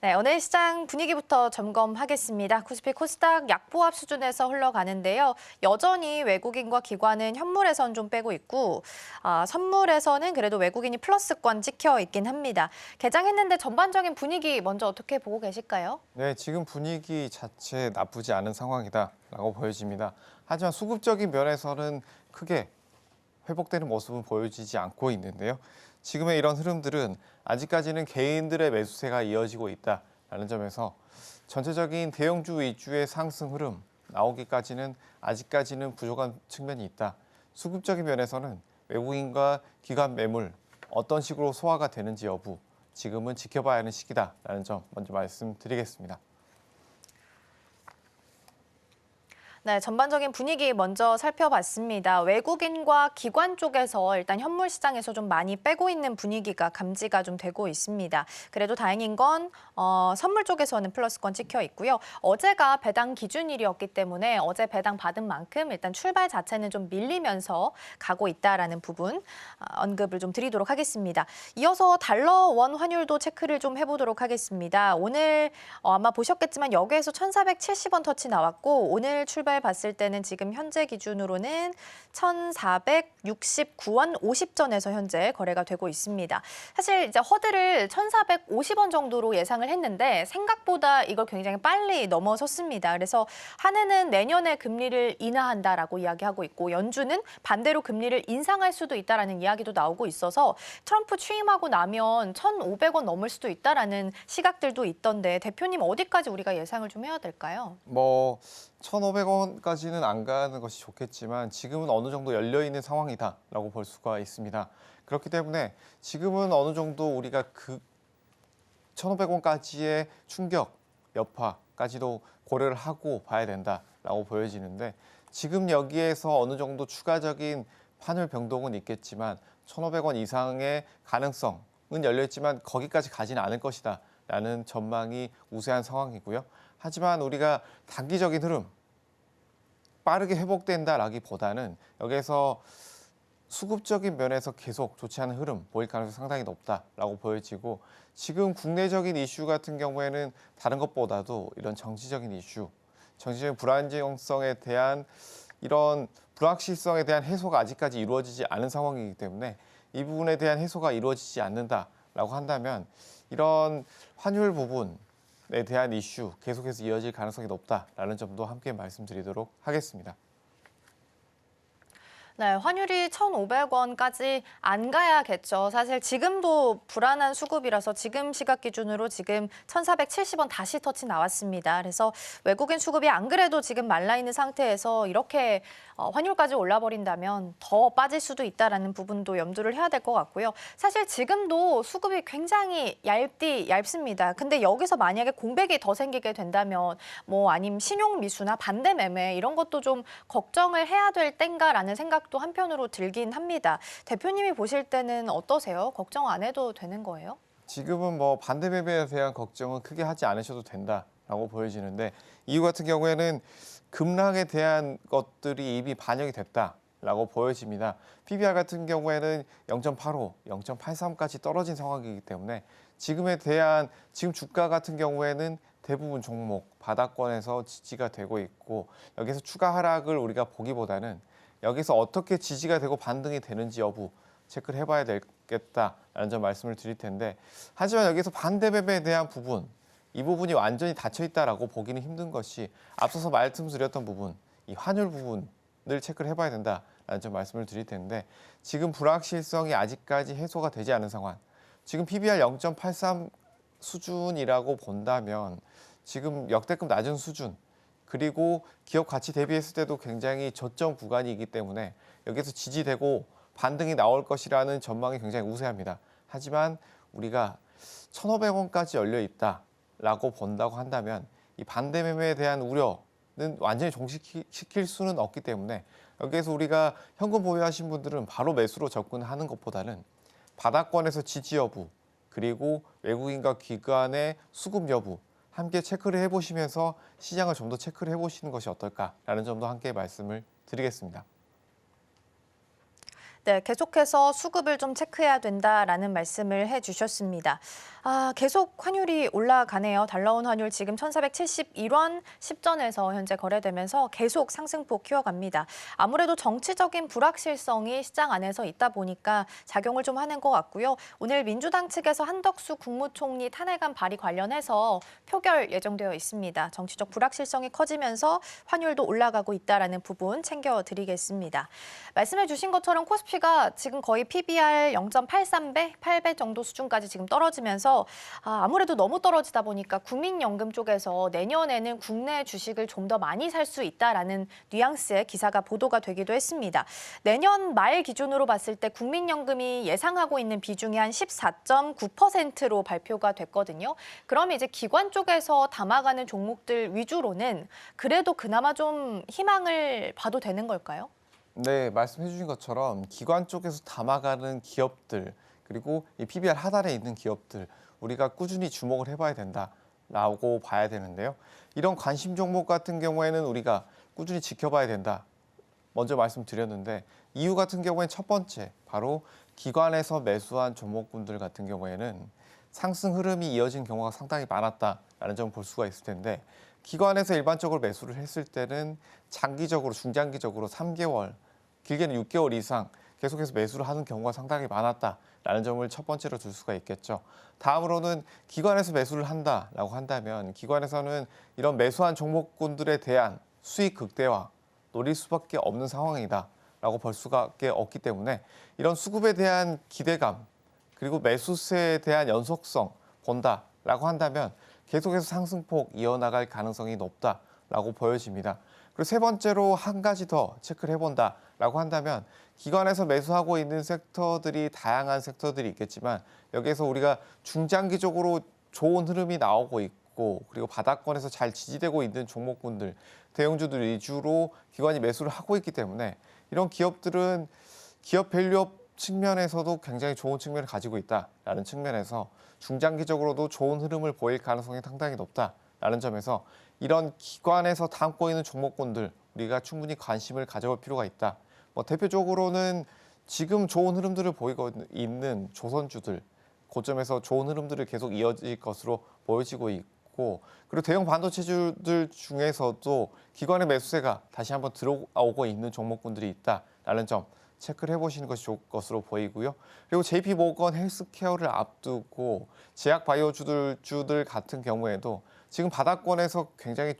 네, 오늘 시장 분위기부터 점검하겠습니다. 코스피 코스닥 약보합 수준에서 흘러가는데요. 여전히 외국인과 기관은 현물에선 좀 빼고 있고 선물에서는 그래도 외국인이 플러스권 찍혀 있긴 합니다. 개장했는데 전반적인 분위기 먼저 어떻게 보고 계실까요? 네, 지금 분위기 자체 나쁘지 않은 상황이다라고 보여집니다. 하지만 수급적인 면에서는 크게 회복되는 모습은 보여지지 않고 있는데요. 지금의 이런 흐름들은 아직까지는 개인들의 매수세가 이어지고 있다라는 점에서 전체적인 대형주 위주의 상승 흐름 나오기까지는 아직까지는 부족한 측면이 있다. 수급적인 면에서는 외국인과 기관 매물 어떤 식으로 소화가 되는지 여부 지금은 지켜봐야 하는 시기다라는 점 먼저 말씀드리겠습니다. 네, 전반적인 분위기 먼저 살펴봤습니다. 외국인과 기관 쪽에서 일단 현물 시장에서 좀 많이 빼고 있는 분위기가 감지가 좀 되고 있습니다. 그래도 다행인 건 선물 쪽에서는 플러스권 찍혀 있고요. 어제가 배당 기준일이었기 때문에 어제 배당 받은 만큼 일단 출발 자체는 좀 밀리면서 가고 있다라는 부분 언급을 좀 드리도록 하겠습니다. 이어서 달러 원 환율도 체크를 좀 해보도록 하겠습니다. 오늘 아마 보셨겠지만 여기에서 1,470원 터치 나왔고 오늘 출발 봤을 때는 지금 현재 기준으로는 1,469원 50전에서 현재 거래가 되고 있습니다. 사실 이제 허들을 1,450원 정도로 예상을 했는데 생각보다 이걸 굉장히 빨리 넘어섰습니다. 그래서 한해는 내년에 금리를 인하한다라고 이야기하고 있고 연준은 반대로 금리를 인상할 수도 있다라는 이야기도 나오고 있어서 트럼프 취임하고 나면 1,500원 넘을 수도 있다라는 시각들도 있던데 대표님 어디까지 우리가 예상을 좀 해야 될까요? 1,500원까지는 안 가는 것이 좋겠지만 지금은 어느 정도 열려있는 상황이다라고 볼 수가 있습니다. 그렇기 때문에 지금은 어느 정도 우리가 그 1,500원까지의 충격, 여파까지도 고려를 하고 봐야 된다라고 보여지는데 지금 여기에서 어느 정도 추가적인 환율 변동은 있겠지만 1,500원 이상의 가능성은 열려있지만 거기까지 가지는 않을 것이다 라는 전망이 우세한 상황이고요. 하지만 우리가 단기적인 흐름, 빠르게 회복된다라기보다는 여기에서 수급적인 면에서 계속 좋지 않은 흐름 보일 가능성이 상당히 높다라고 보여지고 지금 국내적인 이슈 같은 경우에는 다른 것보다도 이런 정치적인 이슈, 정치적인 불안정성에 대한 이런 불확실성에 대한 해소가 아직까지 이루어지지 않은 상황이기 때문에 이 부분에 대한 해소가 이루어지지 않는다라고 한다면 이런 환율 부분에 대한 이슈 계속해서 이어질 가능성이 높다라는 점도 함께 말씀드리도록 하겠습니다. 네, 환율이 1,500원까지 안 가야겠죠. 사실 지금도 불안한 수급이라서 지금 시각 기준으로 지금 1,470원 다시 터치 나왔습니다. 그래서 외국인 수급이 안 그래도 지금 말라 있는 상태에서 이렇게 환율까지 올라버린다면 더 빠질 수도 있다라는 부분도 염두를 해야 될 것 같고요. 사실 지금도 수급이 굉장히 얇습니다. 근데 여기서 만약에 공백이 더 생기게 된다면 뭐 아니면 신용 미수나 반대 매매 이런 것도 좀 걱정을 해야 될 땐가라는 생각도 한편으로 들긴 합니다. 대표님이 보실 때는 어떠세요? 걱정 안 해도 되는 거예요? 지금은 반대 매매에 대한 걱정은 크게 하지 않으셔도 된다라고 보여지는데 이유 같은 경우에는 급락에 대한 것들이 이미 반영이 됐다라고 보여집니다. PBR 같은 경우에는 0.85, 0.83까지 떨어진 상황이기 때문에 지금에 대한 지금 주가 같은 경우에는 대부분 종목 바닥권에서 지지가 되고 있고 여기서 추가 하락을 우리가 보기보다는 여기서 어떻게 지지가 되고 반등이 되는지 여부 체크를 해봐야 되겠다라는 점 말씀을 드릴 텐데 하지만 여기서 반대 매매에 대한 부분 이 부분이 완전히 닫혀 있다라고 보기는 힘든 것이 앞서서 말씀드렸던 부분 이 환율 부분을 체크를 해봐야 된다라는 점 말씀을 드릴 텐데 지금 불확실성이 아직까지 해소가 되지 않은 상황 지금 PBR 0.83 수준이라고 본다면 지금 역대급 낮은 수준 그리고 기업 가치 대비했을 때도 굉장히 저점 구간이기 때문에 여기서 지지되고 반등이 나올 것이라는 전망이 굉장히 우세합니다. 하지만 우리가 1,500원까지 열려 있다라고 본다고 한다면 이 반대 매매에 대한 우려는 완전히 종식시킬 수는 없기 때문에 여기에서 우리가 현금 보유하신 분들은 바로 매수로 접근하는 것보다는 바닥권에서 지지 여부 그리고 외국인과 기관의 수급 여부 함께 체크를 해보시면서 시장을 좀 더 체크를 해보시는 것이 어떨까라는 점도 함께 말씀을 드리겠습니다. 네, 계속해서 수급을 좀 체크해야 된다라는 말씀을 해주셨습니다. 계속 환율이 올라가네요. 달러원 환율 지금 1,471원 10전에서 현재 거래되면서 계속 상승폭 키워갑니다. 아무래도 정치적인 불확실성이 시장 안에서 있다 보니까 작용을 좀 하는 것 같고요. 오늘 민주당 측에서 한덕수 국무총리 탄핵안 발의 관련해서 표결 예정되어 있습니다. 정치적 불확실성이 커지면서 환율도 올라가고 있다라는 부분 챙겨드리겠습니다. 말씀해 주신 것처럼 코스피가 지금 거의 PBR 0.83배, 8배 정도 수준까지 지금 떨어지면서 아무래도 너무 떨어지다 보니까 국민연금 쪽에서 내년에는 국내 주식을 좀 더 많이 살 수 있다라는 뉘앙스의 기사가 보도가 되기도 했습니다. 내년 말 기준으로 봤을 때 국민연금이 예상하고 있는 비중이 한 14.9%로 발표가 됐거든요. 그럼 이제 기관 쪽에서 담아가는 종목들 위주로는 그래도 그나마 좀 희망을 봐도 되는 걸까요? 네, 말씀해 주신 것처럼 기관 쪽에서 담아가는 기업들, 그리고 이 PBR 하단에 있는 기업들, 우리가 꾸준히 주목을 해봐야 된다라고 봐야 되는데요. 이런 관심 종목 같은 경우에는 우리가 꾸준히 지켜봐야 된다. 먼저 말씀드렸는데 이유 같은 경우에는 첫 번째, 바로 기관에서 매수한 종목군들 같은 경우에는 상승 흐름이 이어진 경우가 상당히 많았다라는 점을 볼 수가 있을 텐데, 기관에서 일반적으로 매수를 했을 때는 장기적으로, 중장기적으로 3개월, 길게는 6개월 이상 계속해서 매수를 하는 경우가 상당히 많았다라는 점을 첫 번째로 들 수가 있겠죠. 다음으로는 기관에서 매수를 한다라고 한다면 기관에서는 이런 매수한 종목군들에 대한 수익 극대화 노릴 수밖에 없는 상황이다라고 볼 수밖에 없기 때문에 이런 수급에 대한 기대감 그리고 매수세에 대한 연속성 본다라고 한다면 계속해서 상승폭 이어나갈 가능성이 높다라고 보여집니다. 그리고 세 번째로 한 가지 더 체크를 해본다라고 한다면 기관에서 매수하고 있는 섹터들이 다양한 섹터들이 있겠지만 여기에서 우리가 중장기적으로 좋은 흐름이 나오고 있고 그리고 바닥권에서 잘 지지되고 있는 종목군들, 대형주들 위주로 기관이 매수를 하고 있기 때문에 이런 기업들은 기업 밸류업 측면에서도 굉장히 좋은 측면을 가지고 있다라는 측면에서 중장기적으로도 좋은 흐름을 보일 가능성이 상당히 높다라는 점에서 이런 기관에서 담고 있는 종목군들 우리가 충분히 관심을 가져볼 필요가 있다. 대표적으로는 지금 좋은 흐름들을 보이고 있는 조선주들, 고점에서 좋은 흐름들을 계속 이어질 것으로 보여지고 있고, 그리고 대형 반도체주들 중에서도 기관의 매수세가 다시 한번 들어오고 있는 종목군들이 있다라는 점 체크를 해보시는 것이 좋을 것으로 보이고요. 그리고 JP 모건 헬스케어를 앞두고 제약 바이오주들 같은 경우에도 지금 바닥권에서 굉장히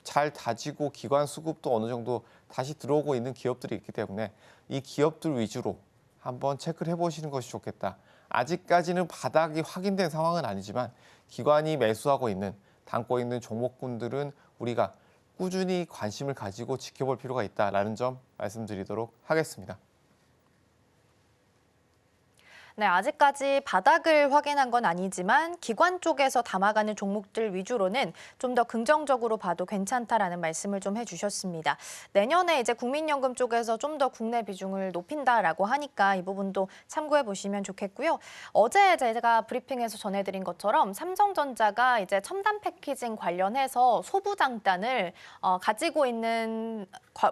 잘 다지고 기관 수급도 어느 정도 다시 들어오고 있는 기업들이 있기 때문에 이 기업들 위주로 한번 체크를 해보시는 것이 좋겠다. 아직까지는 바닥이 확인된 상황은 아니지만 기관이 매수하고 있는, 담고 있는 종목군들은 우리가 꾸준히 관심을 가지고 지켜볼 필요가 있다라는 점 말씀드리도록 하겠습니다. 네, 아직까지 바닥을 확인한 건 아니지만 기관 쪽에서 담아가는 종목들 위주로는 좀 더 긍정적으로 봐도 괜찮다라는 말씀을 좀 해주셨습니다. 내년에 이제 국민연금 쪽에서 좀 더 국내 비중을 높인다라고 하니까 이 부분도 참고해 보시면 좋겠고요. 어제 제가 브리핑에서 전해드린 것처럼 삼성전자가 이제 첨단 패키징 관련해서 소부장단을 가지고 있는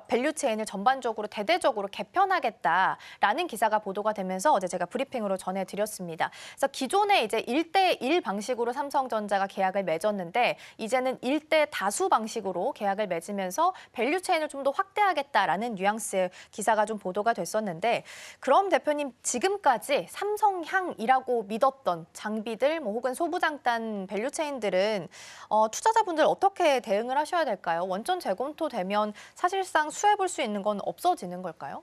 밸류체인을 전반적으로 대대적으로 개편하겠다라는 기사가 보도가 되면서 어제 제가 브리핑으로 전해드렸습니다. 그래서 기존에 이제 1대1 방식으로 삼성전자가 계약을 맺었는데 이제는 1대 다수 방식으로 계약을 맺으면서 밸류체인을 좀 더 확대하겠다라는 뉘앙스의 기사가 좀 보도가 됐었는데, 그럼 대표님 지금까지 삼성향이라고 믿었던 장비들 혹은 소부장단 밸류체인들은 투자자분들 어떻게 대응을 하셔야 될까요? 원전 재검토되면 사실상 수혜볼 수 있는 건 없어지는 걸까요?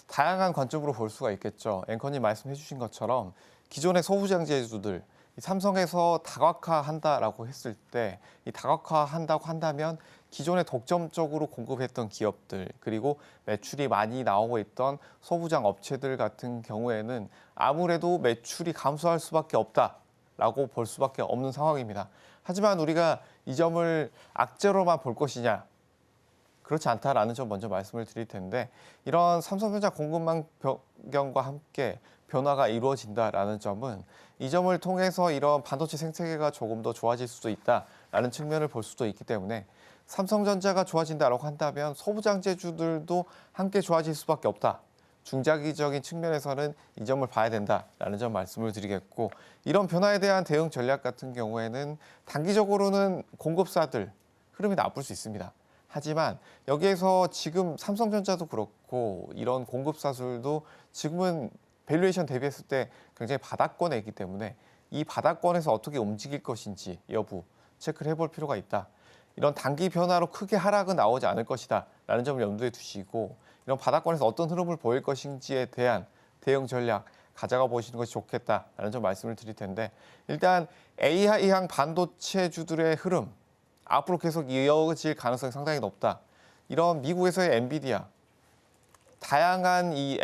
다양한 관점으로 볼 수가 있겠죠. 앵커님 말씀해 주신 것처럼 기존의 소부장제주들, 삼성에서 다각화한다라고 했을 때 이 다각화한다고 한다면 기존에 독점적으로 공급했던 기업들 그리고 매출이 많이 나오고 있던 소부장 업체들 같은 경우에는 아무래도 매출이 감소할 수밖에 없다라고 볼 수밖에 없는 상황입니다. 하지만 우리가 이 점을 악재로만 볼 것이냐? 그렇지 않다라는 점 먼저 말씀을 드릴 텐데, 이런 삼성전자 공급망 변경과 함께 변화가 이루어진다라는 점은 이 점을 통해서 이런 반도체 생태계가 조금 더 좋아질 수도 있다라는 측면을 볼 수도 있기 때문에 삼성전자가 좋아진다라고 한다면 소부장제주들도 함께 좋아질 수밖에 없다. 중장기적인 측면에서는 이 점을 봐야 된다라는 점 말씀을 드리겠고, 이런 변화에 대한 대응 전략 같은 경우에는 단기적으로는 공급사들 흐름이 나쁠 수 있습니다. 하지만 여기에서 지금 삼성전자도 그렇고 이런 공급사들도 지금은 밸류에이션 대비했을 때 굉장히 바닥권에 있기 때문에 이 바닥권에서 어떻게 움직일 것인지 여부 체크를 해볼 필요가 있다. 이런 단기 변화로 크게 하락은 나오지 않을 것이다 라는 점을 염두에 두시고, 이런 바닥권에서 어떤 흐름을 보일 것인지에 대한 대응 전략 가져가 보시는 것이 좋겠다라는 점 말씀을 드릴 텐데, 일단 AI향 반도체주들의 흐름 앞으로 계속 이어질 가능성이 상당히 높다. 이런 미국에서의 엔비디아, 다양한 이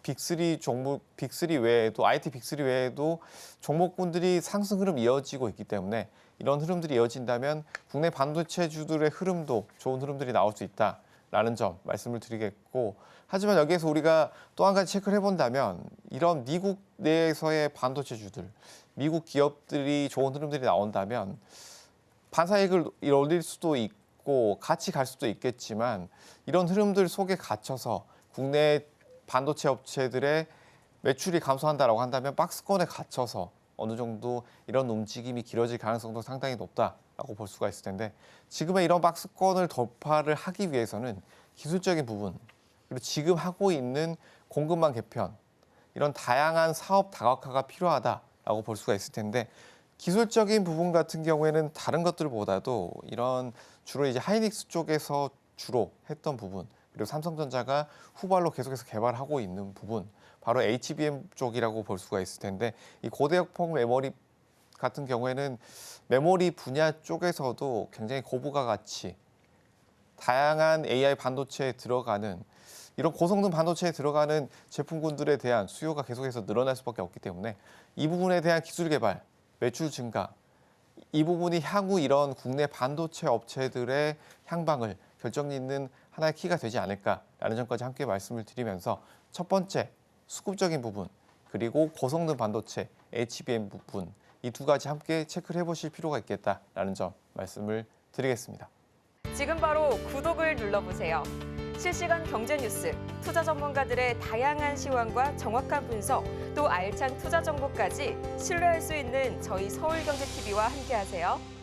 빅3 종목, 빅3 외에도 IT 빅3 외에도 종목군들이 상승 흐름 이어지고 있기 때문에 이런 흐름들이 이어진다면 국내 반도체주들의 흐름도 좋은 흐름들이 나올 수 있다라는 점 말씀을 드리겠고, 하지만 여기에서 우리가 또 한 가지 체크를 해본다면 이런 미국 내에서의 반도체주들, 미국 기업들이 좋은 흐름들이 나온다면 반사이익을 올릴 수도 있고 같이 갈 수도 있겠지만, 이런 흐름들 속에 갇혀서 국내 반도체 업체들의 매출이 감소한다라고 한다면 박스권에 갇혀서 어느 정도 이런 움직임이 길어질 가능성도 상당히 높다라고 볼 수가 있을 텐데, 지금의 이런 박스권을 돌파를 하기 위해서는 기술적인 부분, 그리고 지금 하고 있는 공급망 개편, 이런 다양한 사업 다각화가 필요하다라고 볼 수가 있을 텐데, 기술적인 부분 같은 경우에는 다른 것들보다도 이런 주로 이제 하이닉스 쪽에서 주로 했던 부분, 그리고 삼성전자가 후발로 계속해서 개발하고 있는 부분, 바로 HBM 쪽이라고 볼 수가 있을 텐데, 이 고대역폭 메모리 같은 경우에는 메모리 분야 쪽에서도 굉장히 고부가 가치, 다양한 AI 반도체에 들어가는 이런 고성능 반도체에 들어가는 제품군들에 대한 수요가 계속해서 늘어날 수밖에 없기 때문에 이 부분에 대한 기술 개발, 매출 증가, 이 부분이 향후 이런 국내 반도체 업체들의 향방을 결정짓는 하나의 키가 되지 않을까라는 점까지 함께 말씀을 드리면서, 첫 번째 수급적인 부분, 그리고 고성능 반도체, HBM 부분, 이 두 가지 함께 체크를 해보실 필요가 있겠다라는 점 말씀을 드리겠습니다. 지금 바로 구독을 눌러보세요. 실시간 경제 뉴스, 투자 전문가들의 다양한 시황과 정확한 분석, 또 알찬 투자 정보까지 신뢰할 수 있는 저희 서울경제TV와 함께하세요.